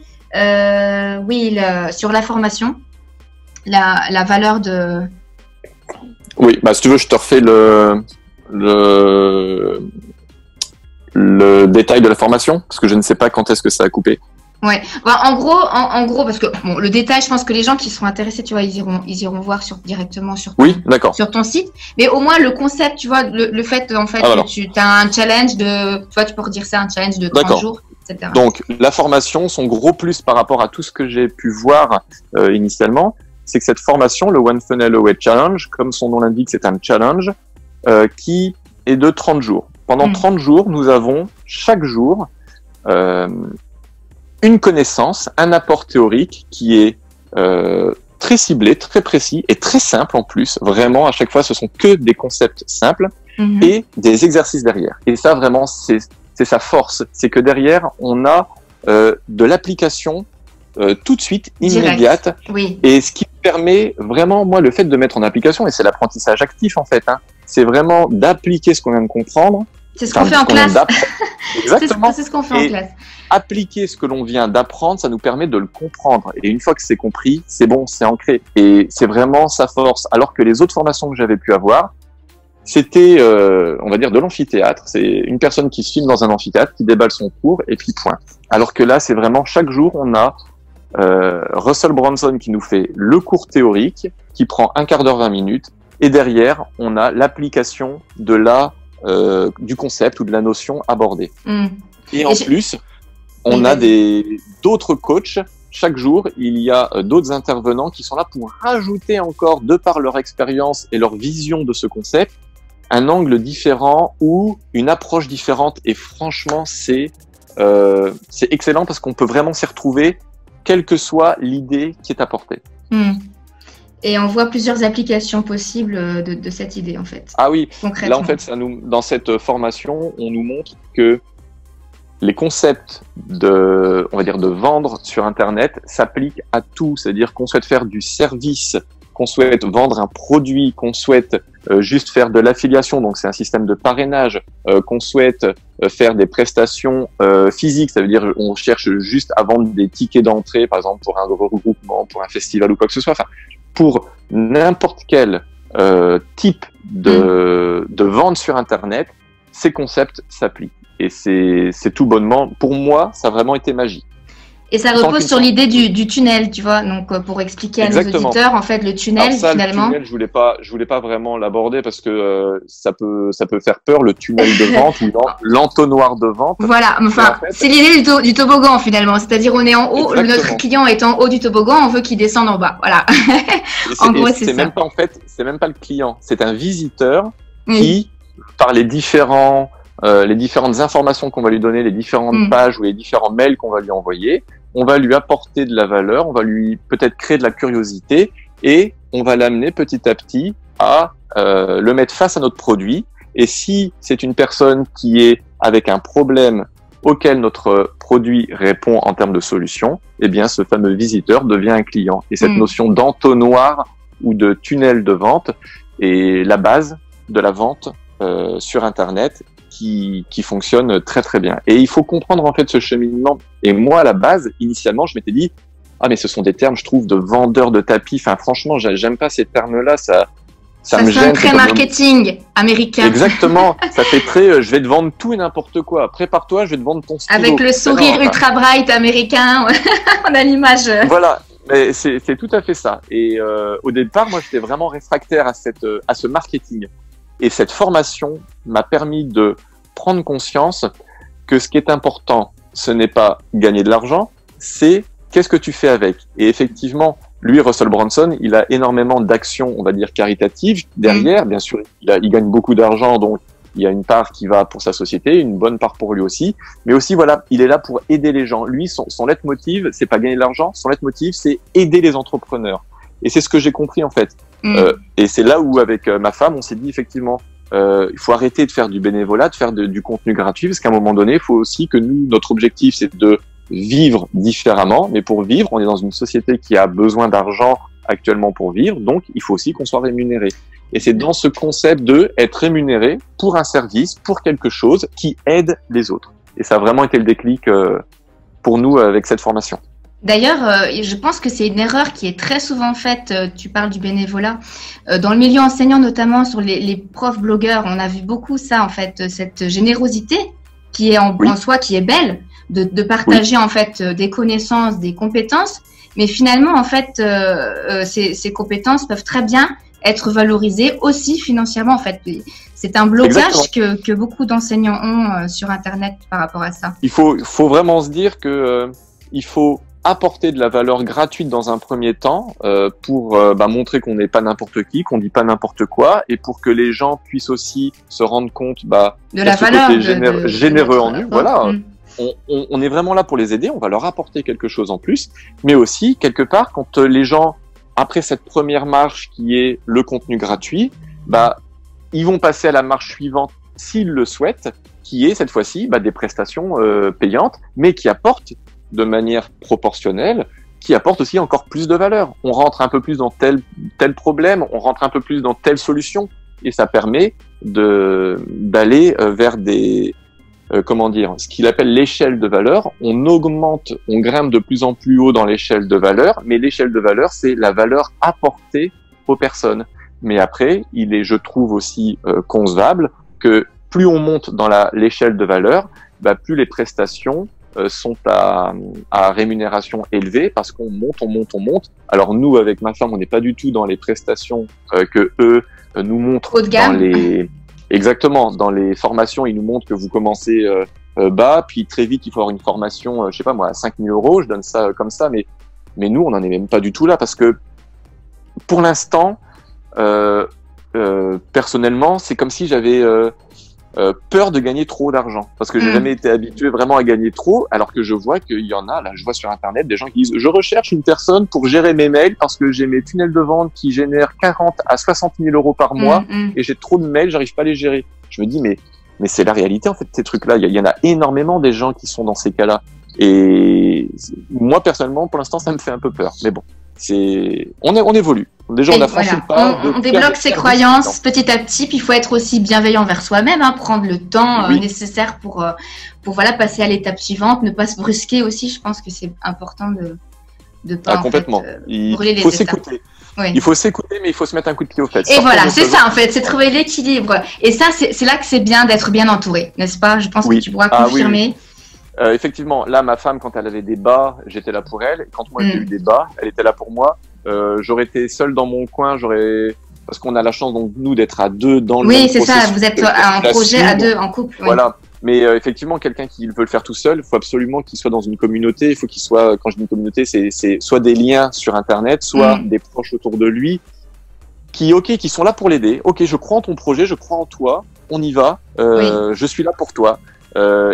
sur la formation, la valeur de. Oui, si tu veux, je te refais le détail de la formation parce que je ne sais pas quand est-ce que ça a coupé. Ouais. En gros, parce que le détail, je pense que les gens qui sont intéressés, tu vois, ils iront voir directement sur ton site. Mais au moins le concept, tu vois, le fait en fait que tu as un challenge tu vois, tu peux redire ça, un challenge de 30 jours, etc. Donc la formation, son gros plus par rapport à tout ce que j'ai pu voir initialement, c'est que cette formation, le One Funnel Away Challenge, comme son nom l'indique, c'est un challenge qui est de 30 jours. Pendant 30 jours, nous avons chaque jour une connaissance, un apport théorique qui est très ciblé, très précis et très simple en plus. Vraiment, à chaque fois, ce sont que des concepts simples et des exercices derrière. Et ça, vraiment, c'est sa force. C'est que derrière, on a de l'application tout de suite, immédiate. Oui. Et ce qui permet vraiment, moi, le fait de mettre en application, et c'est l'apprentissage actif en fait, c'est vraiment d'appliquer ce qu'on vient de comprendre. C'est ce qu'on fait en classe. Exactement. C'est ce qu'on fait en classe. Appliquer ce que l'on vient d'apprendre, ça nous permet de le comprendre. Et une fois que c'est compris, c'est bon, c'est ancré. Et c'est vraiment sa force. Alors que les autres formations que j'avais pu avoir, c'était, on va dire, de l'amphithéâtre. C'est une personne qui se filme dans un amphithéâtre, qui déballe son cours, et puis point. Alors que là, c'est vraiment chaque jour, on a Russell Brunson qui nous fait le cours théorique, qui prend 1/4 d'heure, 20 minutes. Et derrière, on a l'application du concept ou de la notion abordée. Et en plus, on a d'autres coachs. Chaque jour, il y a d'autres intervenants qui sont là pour rajouter encore, de par leur expérience et leur vision de ce concept, un angle différent ou une approche différente. Et franchement, c'est excellent parce qu'on peut vraiment s'y retrouver, quelle que soit l'idée qui est apportée. Et on voit plusieurs applications possibles de cette idée, en fait. Ah oui, là, en fait, dans cette formation, on nous montre que les concepts de vendre sur Internet s'appliquent à tout. C'est-à-dire qu'on souhaite faire du service, qu'on souhaite vendre un produit, qu'on souhaite juste faire de l'affiliation, donc c'est un système de parrainage, qu'on souhaite faire des prestations physiques, ça veut dire on cherche juste à vendre des tickets d'entrée, par exemple pour un regroupement, pour un festival ou quoi que ce soit. Enfin, pour n'importe quel type de vente sur Internet, ces concepts s'appliquent. Et c'est tout bonnement, pour moi, ça a vraiment été magique. Et ça repose sur l'idée du tunnel, tu vois. Donc, pour expliquer à nos auditeurs, en fait, le tunnel, finalement. Le tunnel, je voulais pas vraiment l'aborder parce que ça peut faire peur, le tunnel de vente ou l'entonnoir de vente. Voilà. Enfin, en fait, c'est l'idée du toboggan, finalement. C'est-à-dire, on est en haut, notre client est en haut du toboggan, on veut qu'il descende en bas. Voilà. En gros, c'est ça. C'est même pas le client. C'est un visiteur qui, par les différentes informations qu'on va lui donner, les différentes pages ou les différents mails qu'on va lui envoyer, on va lui apporter de la valeur, on va lui peut-être créer de la curiosité et on va l'amener petit à petit à le mettre face à notre produit. Et si c'est une personne qui est avec un problème auquel notre produit répond en termes de solution, eh bien ce fameux visiteur devient un client. Et cette notion d'entonnoir ou de tunnel de vente est la base de la vente sur Internet qui fonctionne très très bien. Et il faut comprendre en fait ce cheminement. Et moi à la base, initialement, je m'étais dit, ah, mais ce sont des termes, je trouve, de vendeurs de tapis. Enfin, franchement, j'aime pas ces termes-là. Ça, Ça me sonne gêne. très marketing américain. Exactement. Ça fait très, je vais te vendre tout et n'importe quoi. Prépare-toi, je vais te vendre ton stylo. Avec le sourire ultra bright américain. On a l'image. Voilà. Mais c'est tout à fait ça. Et au départ, moi, j'étais vraiment réfractaire à ce marketing. Et cette formation m'a permis de prendre conscience que ce qui est important, ce n'est pas gagner de l'argent, c'est qu'est-ce que tu fais avec. Et effectivement, lui, Russell Brunson, il a énormément d'actions, on va dire, caritatives derrière. Bien sûr, il gagne beaucoup d'argent, donc il y a une part qui va pour sa société, une bonne part pour lui aussi. Mais aussi, voilà, il est là pour aider les gens. Lui, son leitmotiv, c'est pas gagner de l'argent. Son leitmotiv, c'est aider les entrepreneurs. Et c'est ce que j'ai compris, en fait. Et c'est là où, avec ma femme, on s'est dit, effectivement, il faut arrêter de faire du bénévolat, de faire du contenu gratuit, parce qu'à un moment donné, il faut aussi que nous, notre objectif, c'est de vivre différemment. Mais pour vivre, on est dans une société qui a besoin d'argent actuellement pour vivre, donc il faut aussi qu'on soit rémunéré. Et c'est dans ce concept de être rémunéré pour un service, pour quelque chose qui aide les autres. Et ça a vraiment été le déclic pour nous avec cette formation. D'ailleurs, je pense que c'est une erreur qui est très souvent faite, tu parles du bénévolat, dans le milieu enseignant notamment, sur les profs blogueurs, on a vu beaucoup ça en fait, cette générosité qui est en soi, qui est belle, de partager en fait des connaissances, des compétences, mais finalement en fait ces compétences peuvent très bien être valorisées aussi financièrement en fait. C'est un blocage que beaucoup d'enseignants ont sur Internet par rapport à ça. Il faut vraiment se dire que il faut apporter de la valeur gratuite dans un premier temps pour montrer qu'on n'est pas n'importe qui, qu'on dit pas n'importe quoi, et pour que les gens puissent aussi se rendre compte de la valeur généreux en nous. Voilà, on est vraiment là pour les aider, on va leur apporter quelque chose en plus, mais aussi quelque part quand les gens, après cette première marche qui est le contenu gratuit, ils vont passer à la marche suivante s'ils le souhaitent, qui est cette fois-ci des prestations payantes, mais qui apportent de manière proportionnelle, qui apporte aussi encore plus de valeur. On rentre un peu plus dans tel problème, on rentre un peu plus dans telle solution, et ça permet d'aller vers des ce qu'il appelle l'échelle de valeur. On augmente, on grimpe de plus en plus haut dans l'échelle de valeur, mais l'échelle de valeur, c'est la valeur apportée aux personnes. Mais après, il est, je trouve aussi concevable que plus on monte dans l'échelle de valeur, plus les prestations sont à rémunération élevée, parce qu'on monte. Alors nous, avec ma femme, on n'est pas du tout dans les prestations que eux nous montrent haut de gamme. Exactement, dans les formations, ils nous montrent que vous commencez bas, puis très vite il faut avoir une formation, je sais pas moi, à 5 000 €, je donne ça comme ça, mais nous on n'en est même pas du tout là, parce que pour l'instant, personnellement, c'est comme si j'avais peur de gagner trop d'argent, parce que j'ai jamais été habitué vraiment à gagner trop, alors que je vois qu'il y en a, là je vois sur internet des gens qui disent je recherche une personne pour gérer mes mails parce que j'ai mes tunnels de vente qui génèrent 40 à 60 000 € par mois et j'ai trop de mails, j'arrive pas à les gérer. Je me dis mais c'est la réalité en fait, ces trucs là, il y en a énormément des gens qui sont dans ces cas-là, et moi personnellement pour l'instant ça me fait un peu peur, mais bon, on évolue. Déjà, on a franchi le pas. On débloque ses croyances petit à petit. Puis il faut être aussi bienveillant envers soi-même, prendre le temps nécessaire pour passer à l'étape suivante, ne pas se brusquer aussi. Je pense que c'est important de pas complètement. Brûler les étapes. Il faut s'écouter. Oui. Il faut s'écouter, mais il faut se mettre un coup de pied aux fesses. Et voilà, c'est ça en fait, c'est trouver l'équilibre. Et ça, c'est là que c'est bien d'être bien entouré, n'est-ce pas? Je pense que tu pourras confirmer. Oui. Effectivement, là, ma femme, quand elle avait des bas, j'étais là pour elle. Et quand moi, j'ai eu des bas, elle était là pour moi. J'aurais été seul dans mon coin, parce qu'on a la chance, donc, nous, d'être à deux dans le même processus. Oui, c'est ça, vous êtes un projet à deux, en couple. Voilà. Mais effectivement, quelqu'un qui veut le faire tout seul, il faut absolument qu'il soit dans une communauté. Il faut qu'il soit, quand je dis une communauté, c'est soit des liens sur Internet, soit des proches autour de lui qui sont là pour l'aider. Ok, je crois en ton projet, je crois en toi, on y va, je suis là pour toi.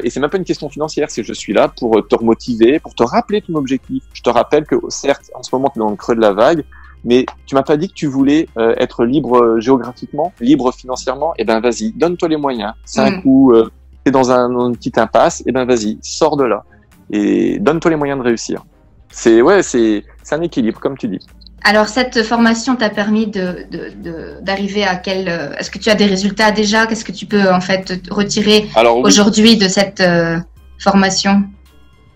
Et c'est même pas une question financière, c'est je suis là pour te remotiver, pour te rappeler ton objectif. Je te rappelle que certes, en ce moment, tu es dans le creux de la vague, mais tu m'as pas dit que tu voulais être libre géographiquement, libre financièrement. Eh ben vas-y, donne-toi les moyens. C'est un coup, t'es dans une petite impasse. Eh ben vas-y, sors de là et donne-toi les moyens de réussir. C'est un équilibre, comme tu dis. Alors, cette formation t'a permis d'arriver à quel... Est-ce que tu as des résultats déjà? Qu'est-ce que tu peux en fait retirer aujourd'hui de cette formation?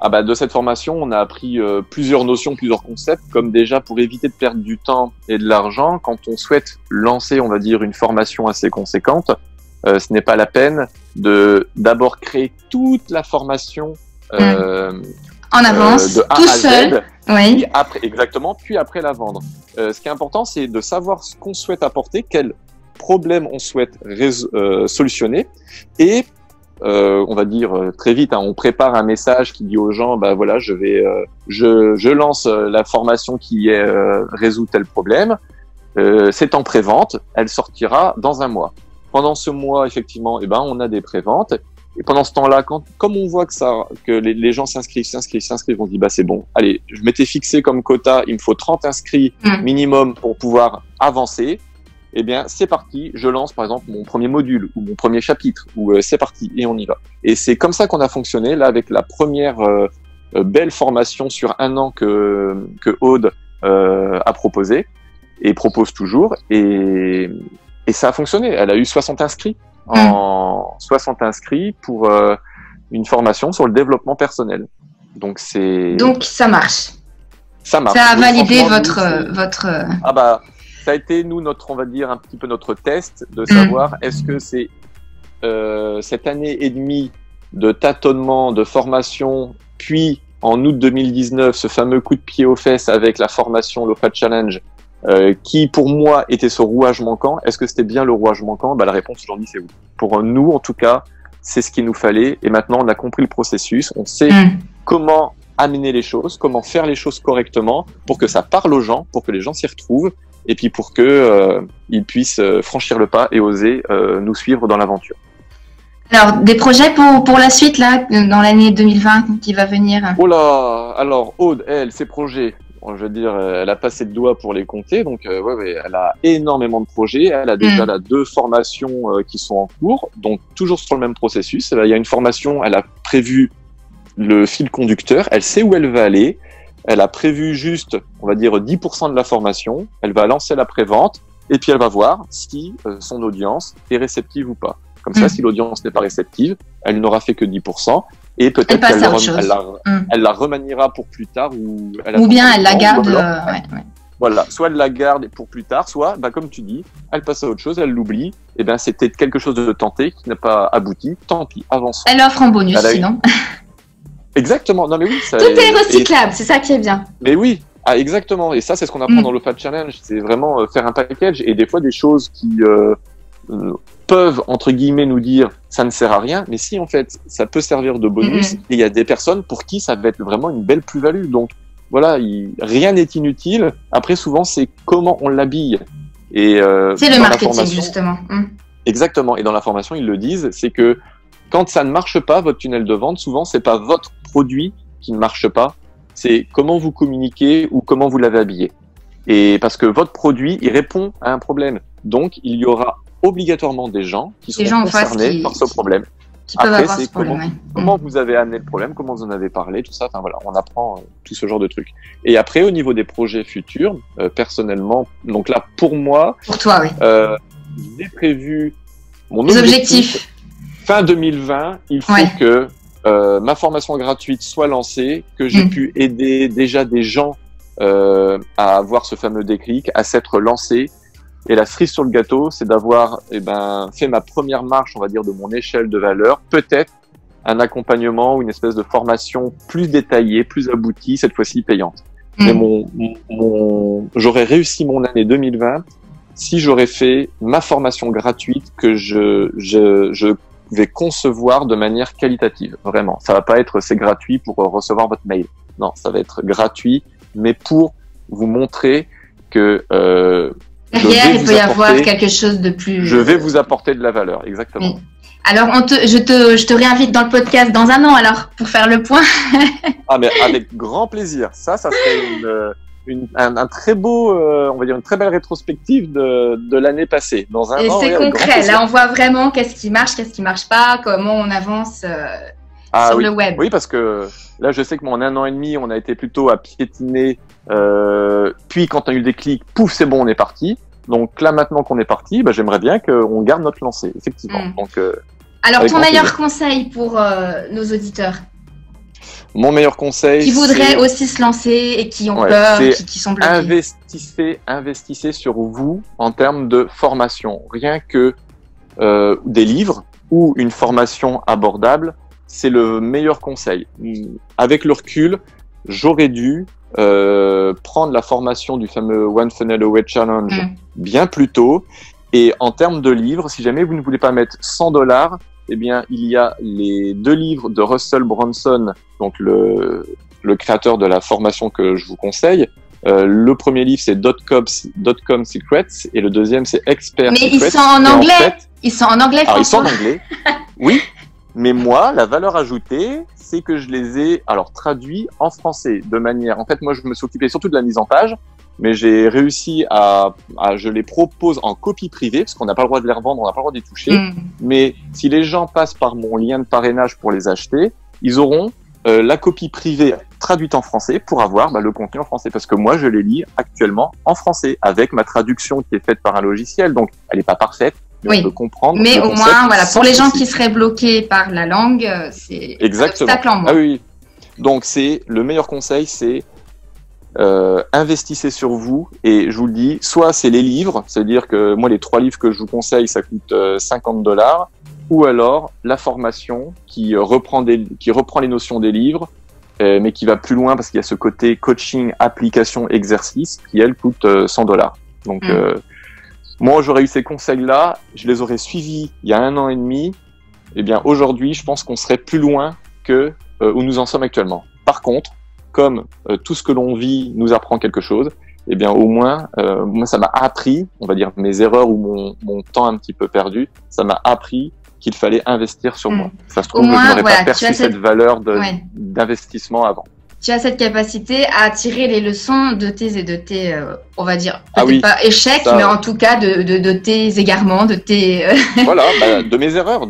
De cette formation, on a appris plusieurs notions, plusieurs concepts, comme déjà pour éviter de perdre du temps et de l'argent, quand on souhaite lancer, on va dire, une formation assez conséquente, ce n'est pas la peine de d'abord créer toute la formation en avance, de A tout à Z, seul. Oui. Puis après la vendre. Ce qui est important, c'est de savoir ce qu'on souhaite apporter, quel problème on souhaite solutionner, et on va dire très vite, on prépare un message qui dit aux gens, voilà, je lance la formation qui résout tel problème. C'est en pré-vente, elle sortira dans un mois. Pendant ce mois, effectivement, on a des pré-ventes. Et pendant ce temps-là, comme on voit que les gens s'inscrivent, on se dit, c'est bon. Allez, je m'étais fixé comme quota, il me faut 30 inscrits minimum pour pouvoir avancer. C'est parti, je lance par exemple mon premier module ou mon premier chapitre, ou c'est parti et on y va. Et c'est comme ça qu'on a fonctionné là avec la première belle formation sur 1 an que Aude a proposé et propose toujours, et ça a fonctionné. Elle a eu 60 inscrits pour une formation sur le développement personnel. Donc ça marche. Ça marche. Ça a validé votre ça a été on va dire un petit peu notre test de savoir est-ce que c'est cette année et demie de tâtonnement, de formation, puis en août 2019 ce fameux coup de pied aux fesses avec la formation l'OFA Challenge qui pour moi était ce rouage manquant. Est-ce que c'était bien le rouage manquant? La réponse aujourd'hui c'est oui. Pour nous en tout cas, c'est ce qu'il nous fallait, et maintenant on a compris le processus, on sait comment amener les choses, comment faire les choses correctement pour que ça parle aux gens, pour que les gens s'y retrouvent, et puis pour que ils puissent franchir le pas et oser nous suivre dans l'aventure. Alors, des projets pour la suite, là, dans l'année 2020 qui va venir? Oh là, alors Aude, elle, ses projets, je veux dire, elle a passé le doigt pour les compter, donc elle a énormément de projets. Elle a déjà 2 formations qui sont en cours, donc toujours sur le même processus. Il y a une formation, elle a prévu le fil conducteur, elle sait où elle va aller, elle a prévu juste, on va dire, 10% de la formation, elle va lancer la pré-vente, et puis elle va voir si son audience est réceptive ou pas. Comme ça, si l'audience n'est pas réceptive, elle n'aura fait que 10%, et peut-être qu'elle la remaniera pour plus tard, ou bien elle la garde. Voilà, soit elle la garde pour plus tard, soit, comme tu dis, elle passe à autre chose, elle l'oublie. C'était quelque chose de tenté qui n'a pas abouti. Tant pis, avançons. Elle offre en bonus, sinon. Exactement. Non mais oui. Tout est recyclable, c'est ça qui est bien. Mais oui. Exactement. Et ça, c'est ce qu'on apprend dans l'OFA Challenge. C'est vraiment faire un package, et des fois des choses qui peuvent, entre guillemets, nous dire ça ne sert à rien, mais si en fait ça peut servir de bonus, et il y a des personnes pour qui ça va être vraiment une belle plus-value. Donc voilà, rien n'est inutile. Après, souvent, c'est comment on l'habille. Et c'est le marketing, justement. Exactement. Et dans la formation, ils le disent, c'est que quand ça ne marche pas, votre tunnel de vente, souvent, c'est pas votre produit qui ne marche pas, c'est comment vous communiquez ou comment vous l'avez habillé. Et parce que votre produit, il répond à un problème. Donc, il y aura obligatoirement des gens qui seront concernés par ce problème. Après, c'est comment vous avez amené le problème, comment vous en avez parlé, tout ça. Enfin voilà, on apprend tout ce genre de trucs. Et après, au niveau des projets futurs, personnellement, donc là, pour moi, pour toi, oui. J'ai prévu mon objectif. Fin 2020, il faut que ma formation gratuite soit lancée, que j'ai pu aider déjà des gens à avoir ce fameux déclic, à s'être lancé. Et la cerise sur le gâteau, c'est d'avoir fait ma première marche, on va dire, de mon échelle de valeur. Peut-être un accompagnement ou une espèce de formation plus détaillée, plus aboutie, cette fois-ci payante. Mais j'aurais réussi mon année 2020 si j'aurais fait ma formation gratuite que je vais concevoir de manière qualitative. Vraiment. Ça va pas être c'est gratuit pour recevoir votre mail. Non, ça va être gratuit, mais pour vous montrer que derrière, il peut y avoir quelque chose de plus. Je vais vous apporter de la valeur, exactement. Oui. Alors, je te réinvite dans le podcast dans 1 an, alors, pour faire le point. Mais avec grand plaisir. Ça serait un très beau, on va dire une très belle rétrospective de l'année passée. Dans 1 an. Et c'est concret. Là, on voit vraiment qu'est-ce qui marche pas, comment on avance sur le web. Oui, parce que là, je sais que en 1 an et demi, on a été plutôt à piétiner. Puis quand on a eu le déclic, pouf, c'est bon, on est parti. Donc là, maintenant qu'on est parti, j'aimerais bien qu'on garde notre lancée, effectivement. Donc, alors, ton meilleur conseil pour nos auditeurs? Mon meilleur conseil, qui voudraient aussi se lancer et qui ont peur, qui sont bloqués. Investissez sur vous en termes de formation. Rien que des livres ou une formation abordable, c'est le meilleur conseil. Avec le recul, j'aurais dû prendre la formation du fameux One Funnel Away Challenge bien plus tôt. Et en termes de livres, si jamais vous ne voulez pas mettre $100, eh bien, il y a les 2 livres de Russell Brunson, donc le créateur de la formation que je vous conseille. Le premier livre, c'est .com Secrets, et le deuxième, c'est Expert Secrets. Mais ils sont en anglais. Ils sont en anglais, François. Ils sont en anglais. Oui. Mais moi, la valeur ajoutée, c'est que je les ai traduits en français de manière. En fait, moi, je me suis occupé surtout de la mise en page, mais j'ai réussi je les propose en copie privée parce qu'on n'a pas le droit de les revendre, on n'a pas le droit d'y toucher. Mais si les gens passent par mon lien de parrainage pour les acheter, ils auront la copie privée traduite en français pour avoir le contenu en français. Parce que moi, je les lis actuellement en français avec ma traduction qui est faite par un logiciel, donc elle n'est pas parfaite. Mais on peut comprendre. Mais au moins, voilà, pour les gens qui seraient bloqués par la langue, c'est un obstacle en moins. Ah oui. Donc le meilleur conseil, c'est investissez sur vous, et je vous le dis, soit c'est les livres, c'est-à-dire que moi les 3 livres que je vous conseille, ça coûte $50, ou alors la formation qui reprend les notions des livres, mais qui va plus loin parce qu'il y a ce côté coaching, application, exercice qui elle coûte $100. Donc moi, j'aurais eu ces conseils-là, je les aurais suivis il y a 1 an et demi. Eh bien, aujourd'hui, je pense qu'on serait plus loin que où nous en sommes actuellement. Par contre, comme tout ce que l'on vit nous apprend quelque chose, eh bien, au moins, moi, ça m'a appris, on va dire, mes erreurs ou mon temps un petit peu perdu, ça m'a appris qu'il fallait investir sur moi. Ça se trouve que je n'aurais pas perçu cette valeur d'investissement avant. Tu as cette capacité à tirer les leçons de tes on va dire, pas échecs, mais en tout cas de tes égarements, de tes... Voilà, de mes erreurs,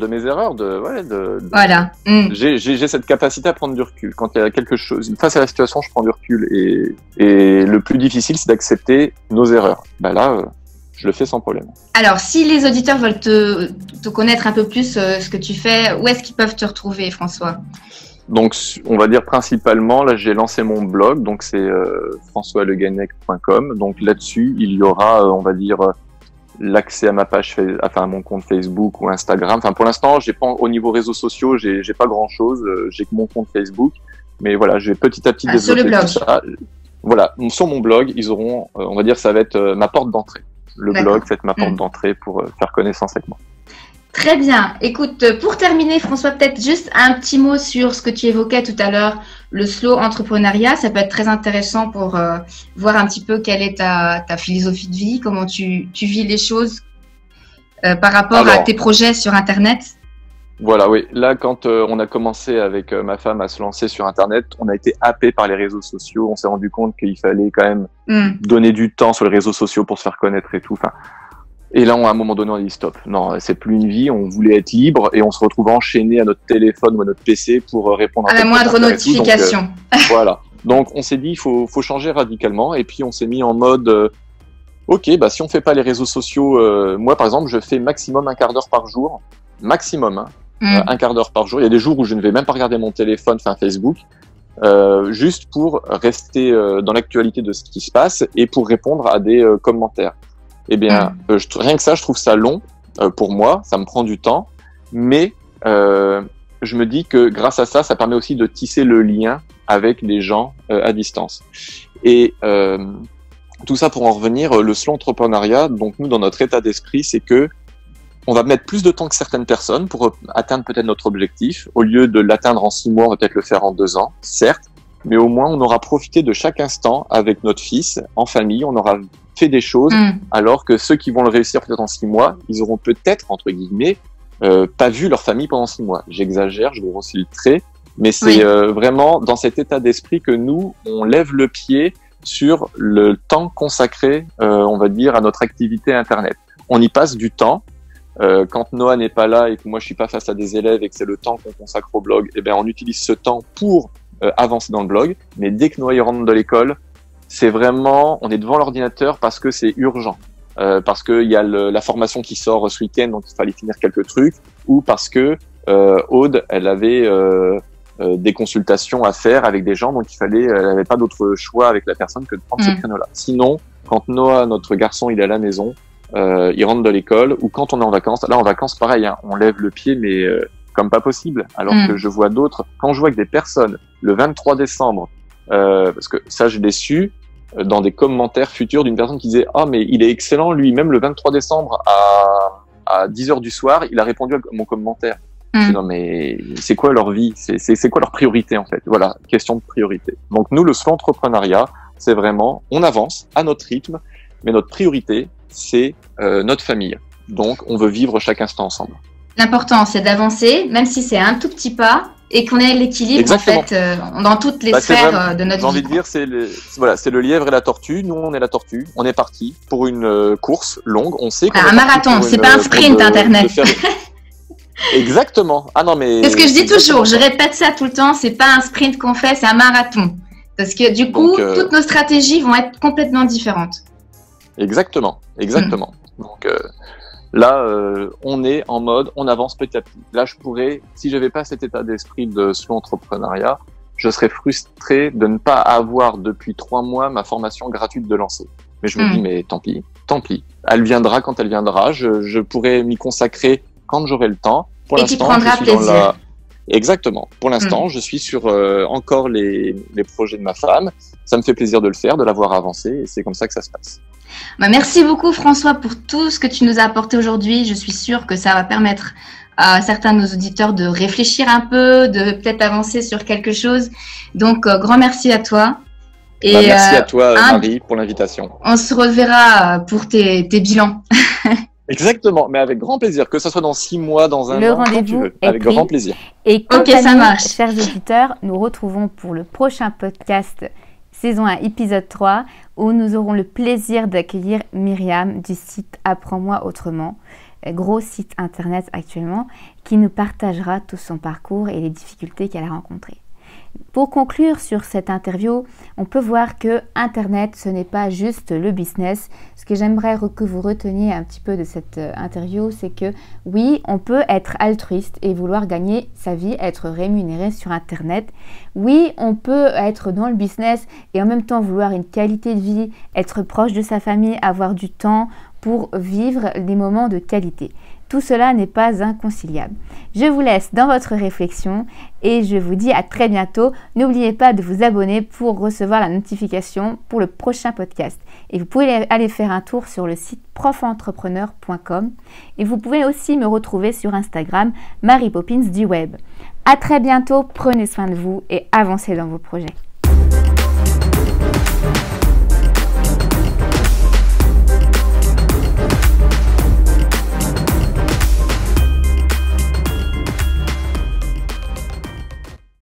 Voilà. J'ai cette capacité à prendre du recul. Quand il y a quelque chose, face à la situation, je prends du recul. Et le plus difficile, c'est d'accepter nos erreurs. Là, je le fais sans problème. Alors, si les auditeurs veulent te connaître un peu plus ce que tu fais, où est-ce qu'ils peuvent te retrouver, François ? Donc, on va dire principalement, là, j'ai lancé mon blog, donc c'est françoisleguenec.com. Donc là-dessus, il y aura, on va dire, l'accès à ma page, à mon compte Facebook ou Instagram. Enfin, pour l'instant, j'ai pas, au niveau réseaux sociaux, j'ai pas grand-chose. J'ai que mon compte Facebook, mais voilà, je vais petit à petit développer tout ça. Voilà, sur mon blog, ils auront, on va dire, ça va être ma porte d'entrée. Le blog, c'est ma porte d'entrée pour faire connaissance avec moi. Très bien. Écoute, pour terminer, François, peut-être juste un petit mot sur ce que tu évoquais tout à l'heure, le slow entrepreneuriat. Ça peut être très intéressant pour voir un petit peu quelle est ta philosophie de vie, comment tu vis les choses par rapport à tes projets sur Internet. Voilà, oui. Là, quand on a commencé avec ma femme à se lancer sur Internet, on a été happé par les réseaux sociaux. On s'est rendu compte qu'il fallait quand même donner du temps sur les réseaux sociaux pour se faire connaître et tout. Enfin, et là, à un moment donné, on a dit stop. Non, c'est plus une vie. On voulait être libre et on se retrouve enchaîné à notre téléphone ou à notre PC pour répondre à la moindre notification. Voilà. Donc, on s'est dit, il faut changer radicalement. Et puis, on s'est mis en mode, ok, si on fait pas les réseaux sociaux, moi, par exemple, je fais maximum 1/4 d'heure par jour. Maximum, 1/4 d'heure par jour. Il y a des jours où je ne vais même pas regarder mon téléphone, Facebook, juste pour rester dans l'actualité de ce qui se passe et pour répondre à des commentaires. Eh bien, rien que ça, je trouve ça long pour moi, ça me prend du temps, mais je me dis que grâce à ça, ça permet aussi de tisser le lien avec les gens à distance. Et tout ça pour en revenir, le slow entrepreneuriat, donc nous, dans notre état d'esprit, c'est que on va mettre plus de temps que certaines personnes pour atteindre peut-être notre objectif. Au lieu de l'atteindre en 6 mois, on va peut-être le faire en 2 ans, certes, mais au moins on aura profité de chaque instant avec notre fils, en famille, on aura fait des choses, alors que ceux qui vont le réussir peut-être en 6 mois, ils auront peut-être, entre guillemets, pas vu leur famille pendant 6 mois. J'exagère, je grossis le trait, mais c'est vraiment dans cet état d'esprit que nous, on lève le pied sur le temps consacré, on va dire, à notre activité Internet. On y passe du temps. Quand Noah n'est pas là et que moi je suis pas face à des élèves et que c'est le temps qu'on consacre au blog, eh bien on utilise ce temps pour avancer dans le blog. Mais dès que Noah rentre de l'école, c'est vraiment, on est devant l'ordinateur parce que c'est urgent, parce que il y a la formation qui sort ce week-end, donc il fallait finir quelques trucs, ou parce que Aude, elle avait des consultations à faire avec des gens, donc elle n'avait pas d'autre choix avec la personne que de prendre ce créneau-là. Sinon, quand Noah, notre garçon, il est à la maison, il rentre de l'école, ou quand on est en vacances, là en vacances pareil, hein, on lève le pied mais comme pas possible, alors que je vois d'autres, quand je vois que des personnes le 23 décembre, parce que ça je l'ai su dans des commentaires futurs d'une personne qui disait « Ah mais il est excellent lui, même le 23 décembre à 10h du soir, il a répondu à mon commentaire ». Non mais c'est quoi leur vie, c'est quoi leur priorité en fait? Voilà, question de priorité. Donc nous, le slow entrepreneuriat, c'est vraiment, on avance à notre rythme, mais notre priorité, c'est notre famille. Donc on veut vivre chaque instant ensemble. L'important, c'est d'avancer, même si c'est un tout petit pas, et qu'on ait l'équilibre en fait dans toutes les sphères de notre vie. J'ai envie de dire, c'est le lièvre et la tortue. Nous, on est la tortue. On est parti pour une course longue. On sait qu'on un marathon, c'est pas un sprint Internet. Exactement. Ah non mais. C'est ce que je dis toujours. Je répète ça tout le temps. C'est pas un sprint qu'on fait, c'est un marathon. Parce que du coup, toutes nos stratégies vont être complètement différentes. Exactement. Donc là, on est en mode, on avance petit à petit. Là, si j'avais pas cet état d'esprit de slow entrepreneuriat, je serais frustré de ne pas avoir depuis 3 mois ma formation gratuite de lancer. Mais je me dis, mais tant pis. Elle viendra quand elle viendra. Je pourrais m'y consacrer quand j'aurai le temps. Et tu prendras plaisir. Exactement. Pour l'instant, je suis sur encore les projets de ma femme. Ça me fait plaisir de le faire, de l'avoir avancé, et c'est comme ça que ça se passe. Merci beaucoup François pour tout ce que tu nous as apporté aujourd'hui. Je suis sûre que ça va permettre à certains de nos auditeurs de réfléchir un peu, de peut-être avancer sur quelque chose. Donc, grand merci à toi. Et merci à toi Marie pour l'invitation. On se reverra pour tes bilans. Exactement, mais avec grand plaisir, que ce soit dans 6 mois, dans un an, quand tu veux, avec grand plaisir. Et quant à nous, chers auditeurs, nous retrouvons pour le prochain podcast saison 1, épisode 3, où nous aurons le plaisir d'accueillir Myriam du site Apprends-moi autrement, gros site internet actuellement, qui nous partagera tout son parcours et les difficultés qu'elle a rencontrées. Pour conclure sur cette interview, on peut voir que Internet, ce n'est pas juste le business. Ce que j'aimerais que vous reteniez un petit peu de cette interview, c'est que oui, on peut être altruiste et vouloir gagner sa vie, être rémunéré sur Internet. Oui, on peut être dans le business et en même temps vouloir une qualité de vie, être proche de sa famille, avoir du temps pour vivre des moments de qualité. Tout cela n'est pas inconciliable. Je vous laisse dans votre réflexion et je vous dis à très bientôt. N'oubliez pas de vous abonner pour recevoir la notification pour le prochain podcast. Et vous pouvez aller faire un tour sur le site profentrepreneur.com et vous pouvez aussi me retrouver sur Instagram, Marie Poppins du web. À très bientôt, prenez soin de vous et avancez dans vos projets.